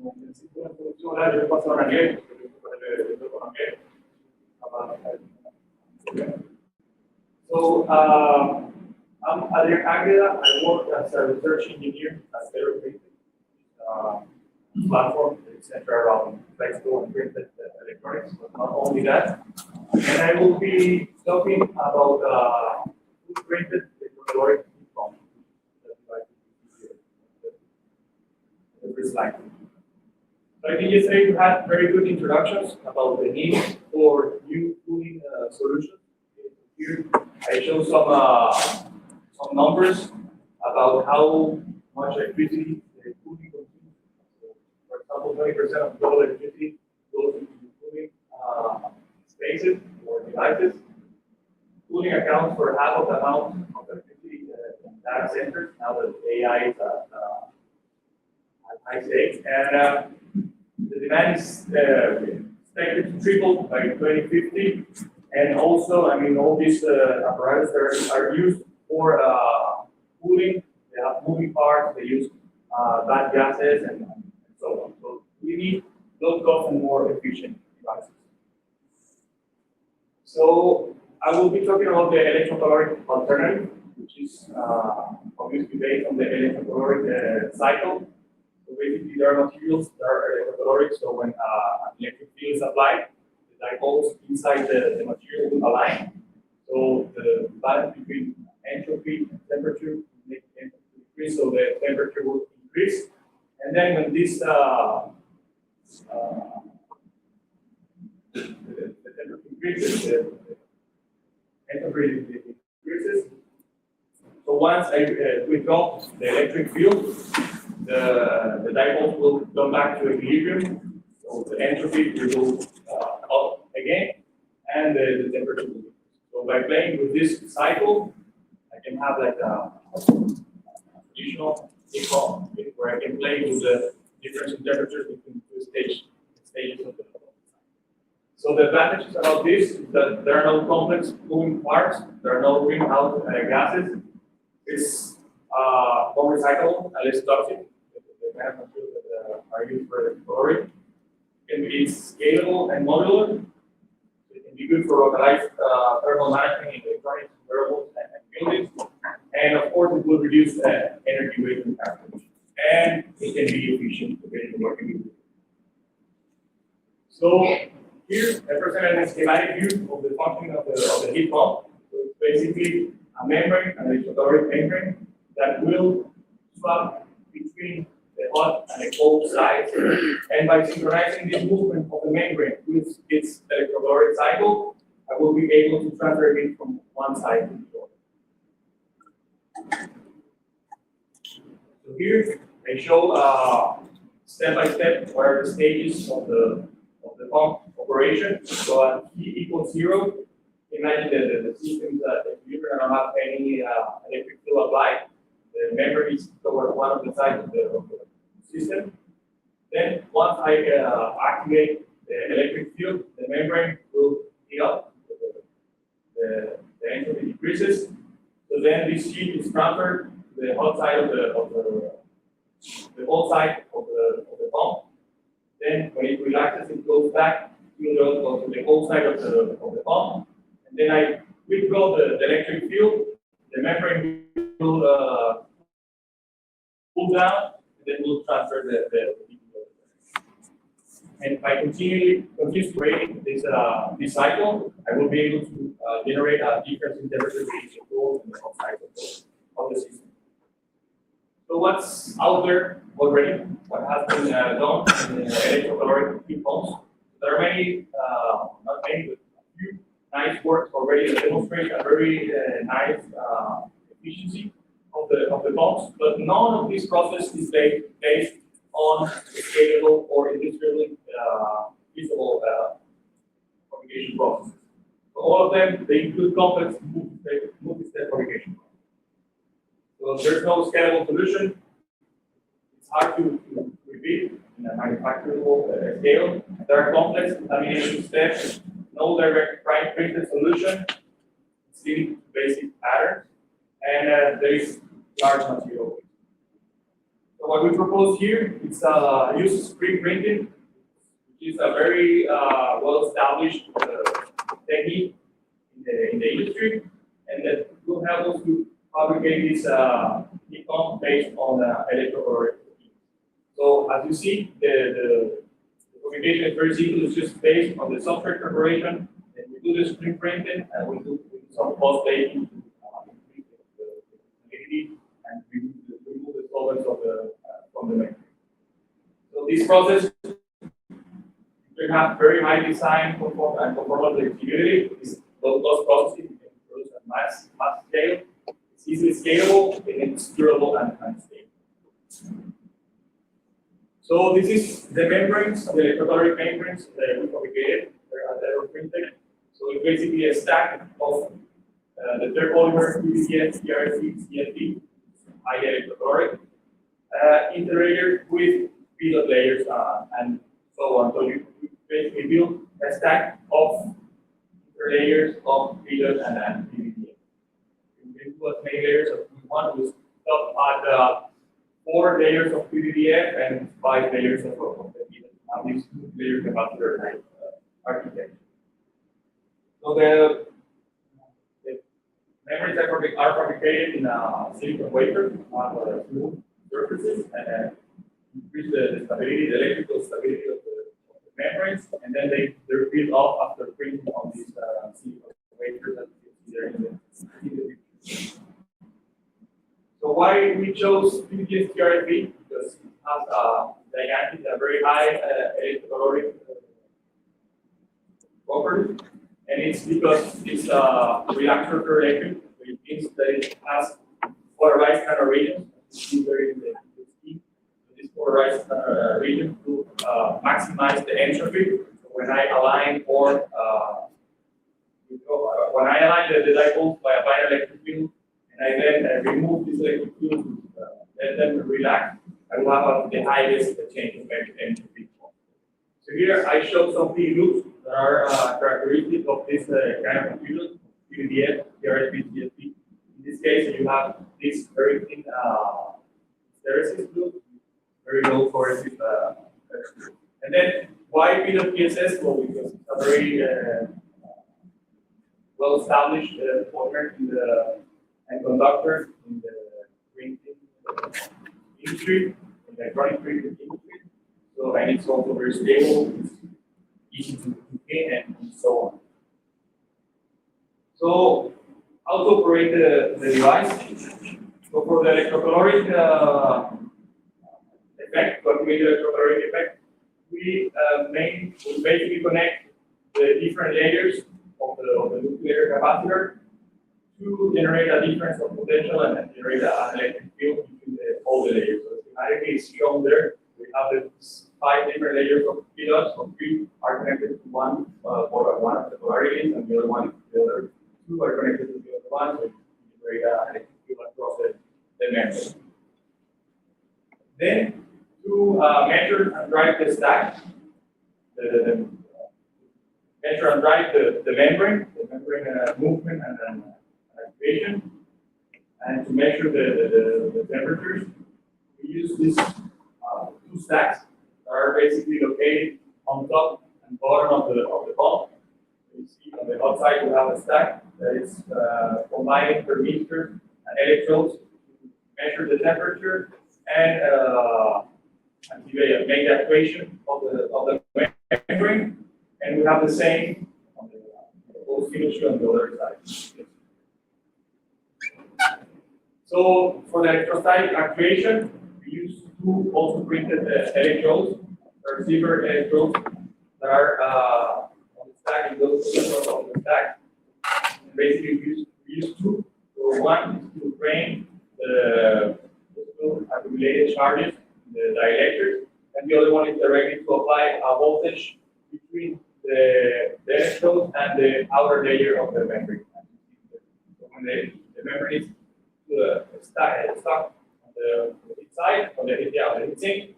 Hola, yo paso a Daniel. So, I'm Adrian Aguila. I work as a research engineer at Aerofleet platform. It's centered around flexible and printed electronics, but not only that. And I will be talking about printed electronic from the first slide. So I think yesterday we had very good introductions about the need for new cooling solutions. Here I show some numbers about how much electricity the cooling consumes. So, for example, 20% of total electricity goes into cooling spaces or devices. Cooling accounts for half of the amount of electricity in data centers now that AI is at high stakes. And the demand is expected to triple by 2050. And also, I mean, all these apparatus are used for cooling. They have moving parts. They use bad gases and so on. So we need low cost and more efficient devices. So I will be talking about the electrocaloric alternative, which is obviously based on the electrocaloric cycle. So basically, there are materials that are electrocaloric. So when an electric field is applied, dipoles inside the material will align. So the balance between entropy and temperature will make entropy increase, so the temperature will increase. And then when this the temperature increases, the entropy increases. So once I withdraw the electric field, the dipoles will come back to equilibrium. So the entropy will go up again, and the temperature will increase. So by playing with this cycle, I can have like a additional equal where I can play with the difference in temperatures between two stages of the cycle. So the advantages about this is that there are no complex moving parts, there are no greenhouse gases. It's more recyclable and less toxic. The kind of materials that are used for chlorine. It's scalable and modular. It can be good for localized thermal management in electronics, wearables, and buildings. And of course, it will reduce energy waste and carbon. And it can be efficient in working with. So here, I presented a schematic view of the function of the heat pump. So it's basically a membrane, an electrocaloric membrane, that will swap between the hot and the cold sides, and by synchronizing this movement of the membrane with its electrocaloric cycle, I will be able to transfer it from one side to the other. So here I show step by step what are the stages of the pump operation. So at T equals 0, imagine that the system that if you don't have any electric field applied, the membrane is toward one of the sides of the system. Then once I activate the electric field, the membrane will heat up. The entropy decreases. So then this heat is transferred to the hot side of the cold side of the pump. Then when it relaxes, it goes back to the cold side of the pump. And then I withdraw the electric field. The membrane will pull down, and then we'll transfer the and by continuously creating this cycle, I will be able to generate a difference in temperature between the cold and the hot side of the system. So what's out there already? What has been done in electrocaloric heat pumps? There are many, not many, but a few nice works already that demonstrate a very nice efficiency of the pumps, but none of this process is based on scalable or industrially feasible fabrication processes. So all of them, they include complex multi-step fabrication. So there's no scalable solution. It's hard to repeat in a manufacturable scale. There are complex lamination steps, no direct prime printed solution. It's limited to basic patterns, and there is large material waste. So what we propose here is use screen printing, which is a very well-established technique in the industry, and that will help us to fabricate this econ based on electrocaloric. So as you see, the fabrication is very simple. It's just based on the substrate preparation, and we do the screen printing, and we do some post baking to increase the humidity and remove the solvents of from the membrane. So this process you have very high design conformal flexibility. It's low-cost processing. You can produce at mass scale. It's easily scalable, and it's durable and stable. So this is the membranes, the electrocaloric membranes that we fabricated, that were printed. So it's basically a stack of the third polymer, PVDF, TRC, CFP, high electrocaloric, integrated with billet layers and so on. So you basically build a stack of layers of billet and PVDF. You can do as many layers as we want. We stop at 4 layers of PVDF and 5 layers of the billet. Now these 2 layers capacitor architecture. So the membranes are fabricated in a silicon wafer on smooth surfaces and increase the stability, the electrical stability of the membranes, and then they're built off after printing on these silicon wafers that you see there in the picture. So why we chose PVDF TRFB? Because it has a very high electrocaloric property, and it's because it's reactor corrected, which means that it has polarized kind of regions. You see there in the scheme. This polarized region to maximize the entropy. So when I align when I align the dipoles by a binary electric field, and I then remove this electric field, let them relax, I will have the highest change of entropy. So here I show some P loops that are characteristic of this kind of computer, PVDF, TRSP, TSP. In this case, you have this very thin hysteresis loop, very low coercive and then why PWPSS? Well, because it's a very well-established polymer in the and conductor in the printing industry, in the electronic printing industry. So and it's also very stable, it's easy to contain and so on. So how to operate the device? So for the electrocaloric effect, to activate the electrocaloric effect, we basically connect the different layers of the nuclear capacitor to generate a difference of potential and generate an electric field between all the layers. So schematically is shown there. We have the 5 different layers of pillars, of 3 are connected to one of the polarities, and the other one, the other 2 are connected to the other one, so you generate an electric field across the membrane. Then, to measure and drive the stack, measure and drive the membrane movement and activation, and to measure the temperatures, we use these 2 stacks that are basically located on top and bottom of the pump. You see on the hot side we have a stack that is combining thermistors and electrodes to measure the temperature and make the actuation of the membrane. And we have the same on the post finish on the other side. So for the electrostatic actuation, we use 2 also printed electrodes, or receiver electrodes that are on the stack, in those positions on the stack. And basically we use 2. So one is to drain the accumulated charges in the dielectric, and the other one is directly to apply a voltage between the electrode and the outer layer of the membrane. So when the membrane is stuck on the inside, on the heat sink,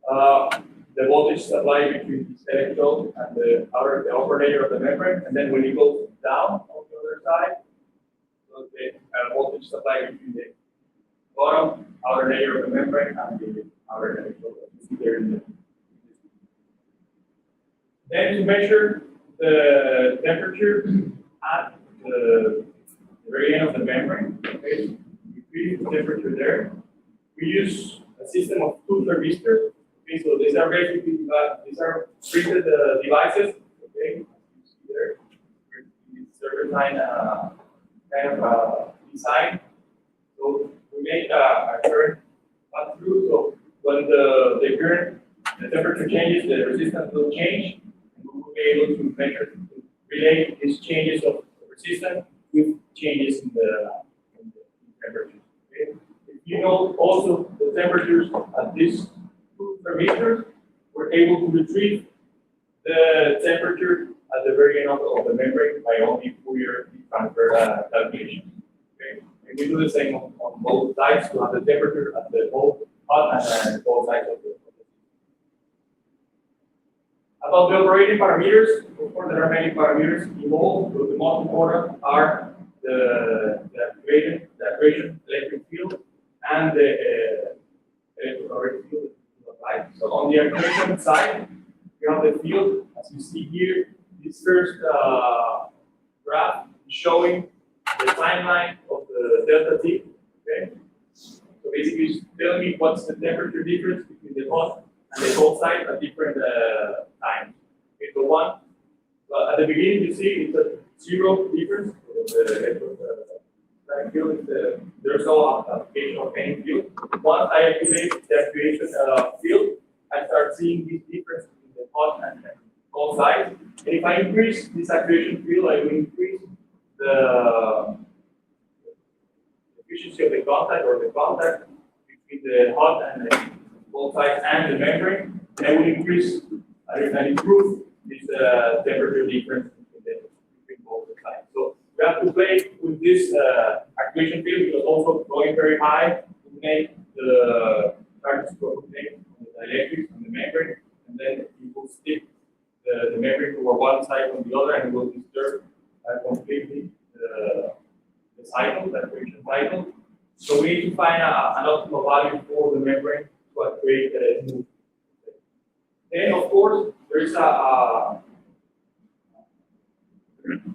the voltage supply between this electrode and the upper layer of the membrane, and then when it goes down on the other side, so the voltage supply between bottom, outer layer of the membrane, and the outer layer. So you see there in the. Then to measure the temperature at the very end of the membrane, okay, we increase the temperature there. We use a system of two thermistors. Okay, so these are basically treated devices. Okay, you see there, it's serpentine kind of design. So we make a current pass through. So when the current, the temperature changes, the resistance will change, and we will be able to measure, to relate these changes of resistance with changes in the temperature. Okay? If you know also the temperatures at these two thermistors, we're able to retrieve the temperature at the very end of the membrane by only Fourier transfer calculation. Okay? And we do the same on both sides to have the temperature at the both hot and cold sides of the. About the operating parameters, of course, there are many parameters involved, but the most important are the actuation electric field and the electromagnetic field. So on the actuation side, you have the field, as you see here. This first graph is showing the timeline of the delta T. Okay, so basically, it's telling me what's the temperature difference between the hot and the cold side at different times. Okay, so one, at the beginning you see it's a zero difference. The field is there's no application of any field. Once I activate the activation field, I start seeing this difference between the hot and cold side. And if I increase this activation field, I will increase the efficiency of the contact or the contact between the hot and the cold side and the membrane. And I will increase and improve this temperature difference between both sides. So we have to play with this actuation field because also going very high will make the charges go on the dielectrics on the membrane, and then it will stick the membrane toward one side or the other, and it will disturb completely the cycle, the actuation cycle. So we need to find an optimal value for the membrane to create a smooth. Then, of course, there is a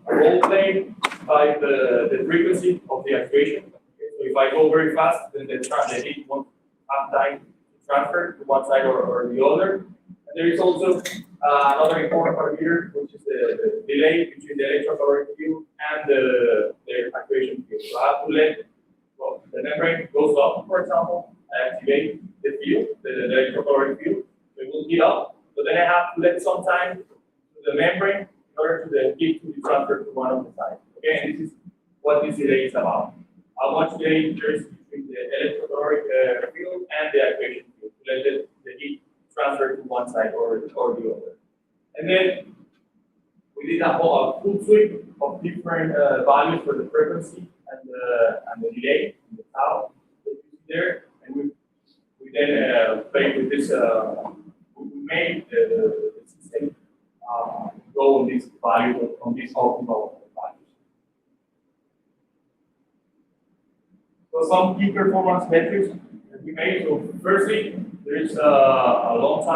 role played by the frequency of the actuation. Okay, so if I go very fast, then the heat won't have time to transfer to one side or the other. And there is also another important parameter, which is the delay between the electrocaloric field and the actuation field. So I have to let the membrane goes up, for example, I activate the field, the electrocaloric field, so it will heat up. So then I have to let some time to the membrane in order to the heat to be transferred to one of the sides. Okay, and this is what this delay is about. How much delay there is between the electrocaloric field and the actuation field to let the heat transfer to one side or the other. And then we did a full sweep of different values for the frequency and the delay, and the tau that you see there, and we then played with this. We made the system go on this value on this optimal values. So some key performance metrics that we made. So firstly, there is a long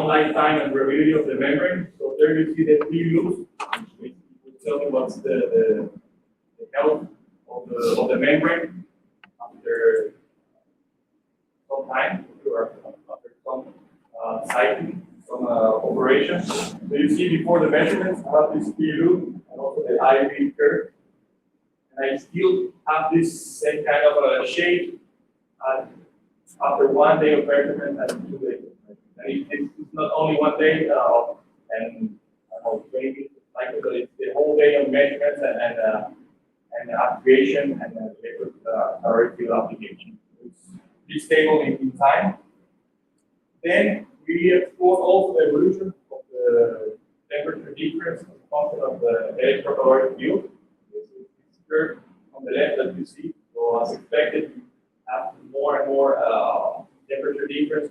lifetime and durability of the membrane. So there you see the P loops, which will tell you what's the health of the membrane after some time or after some cycling, some operation. So you see before the measurements, I have this P loop and also the IV curve, and I still have this same kind of shape after 1 day of measurement and 2 days. And it's not only 1 day and I don't know, 20 minutes of cycle, but it's the whole day of measurements and activation and electric field application. It's stable in time. Then we explore also the evolution of the temperature difference as a function of the electrocaloric field. This curve on the left that you see. So as expected, you have more and more temperature difference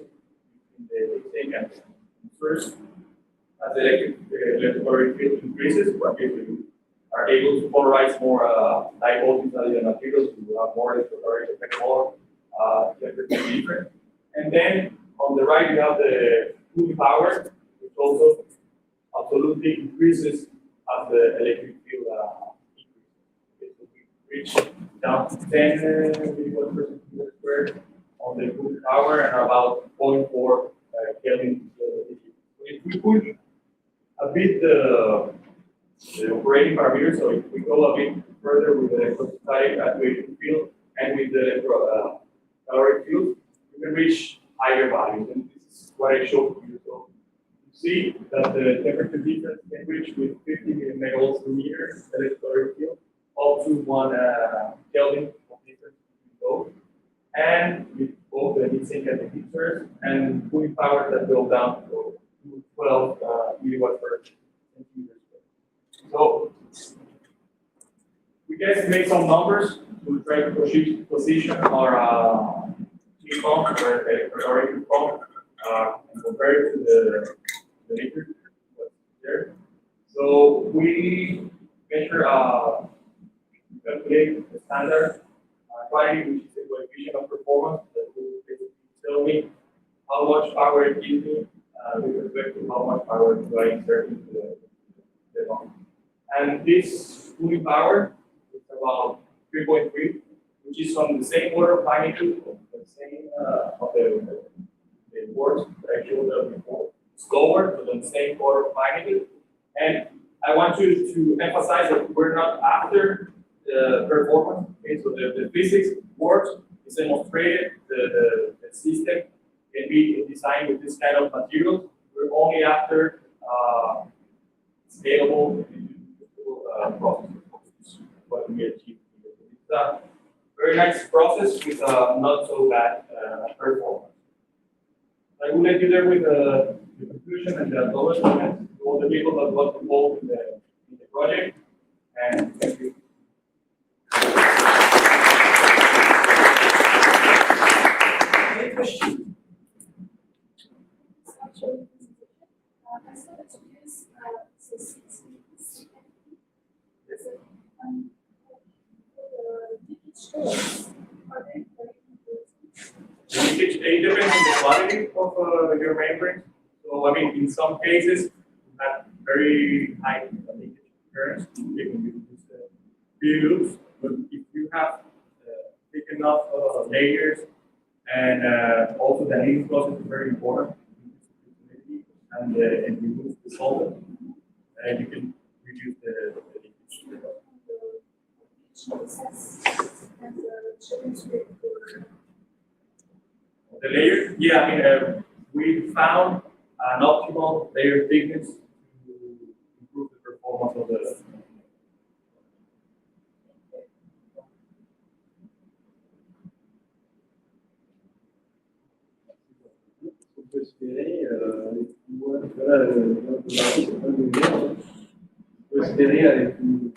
between the thing and first as the electrocaloric field increases, what you are able to polarize more dipoles inside the materials. We will have more electrolytic effect, more temperature different. And then on the right, you have the cooling power, which also absolutely increases as the electric field increases. Okay, so we reach down to 10 milliwatts per centimeter squared on the cooling power and about 0.4 Kelvin. If we push a bit the operating parameters, so if we go a bit further with the electrostatic actuation field and with the caloric field, we can reach higher values. And this is what I showed you. So you see that the temperature difference can reach with 50 megawatts per meter electric field up to 1 Kelvin of difference between both. And with both the heat sink and the heaters and cooling power that go down to 12 milliwatts per centimeter squared. So we guys make some numbers to try to position our heat pump or electric pump and compare it to the liquid there. So we measure calculate the standard quantity, which is the coefficient of performance that will basically tell me how much power it gives me with respect to how much power do I insert into the pump. And this cooling power is about 3.3, which is on the same order of magnitude of the same of the words that I showed before. It's lower, but on the same order of magnitude. And I want you to emphasize that we're not after the performance. Okay, so the physics works, is demonstrated, the system can be designed with this kind of materials. We're only after scalable processes, what we achieve. It's a very nice process with not so bad performance. I will let you there with the conclusion and the acknowledgement to all the people that was involved in the project. And thank you. Any questions? It depends on the quality of your membrane. So, I mean, in some cases, you have very high leakage currents. You can use loops, but if you have thick enough layers, and also the heating process is very important, and remove the solvent, and you can reduce the leakage. The layer, yeah, I mean, we found an optimal layer thickness to improve the performance of the. On peut espérer, voilà, on peut espérer avec une.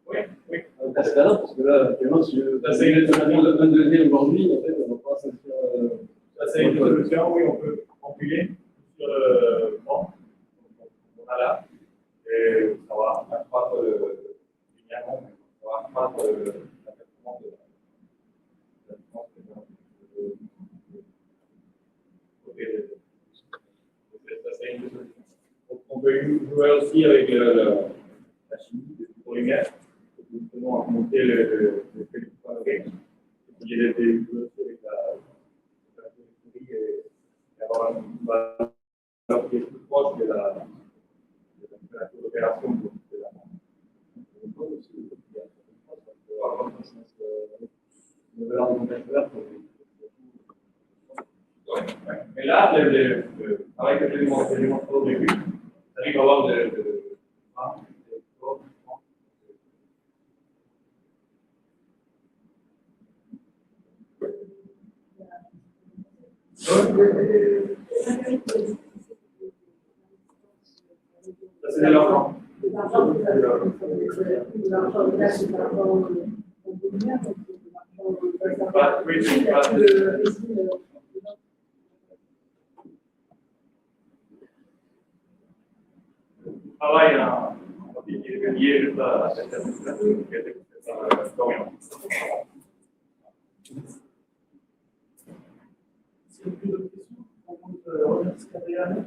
Oui, oui. Parce que là, actuellement, si je un degré aujourd'hui, en fait, on va pas s'inscrire. Ça, c'est une solution, oui, on peut compiler sur le banc. On a là. Et ça va accroître linéairement, ça va accroître la performance de ça, c'est une solution. On peut jouer aussi avec la chimie du polymère. Justement, monter le coloré. Il y a des choses avec la souris et avoir une valeur qui est plus proche de la coopération de la mais là, le travail que j'ai démontré au début, ça arrive à avoir ça, c'est de l'argent. Travail en lié juste à cette d'Orient. S'il y a plus de questions, on compte remercier Adrien.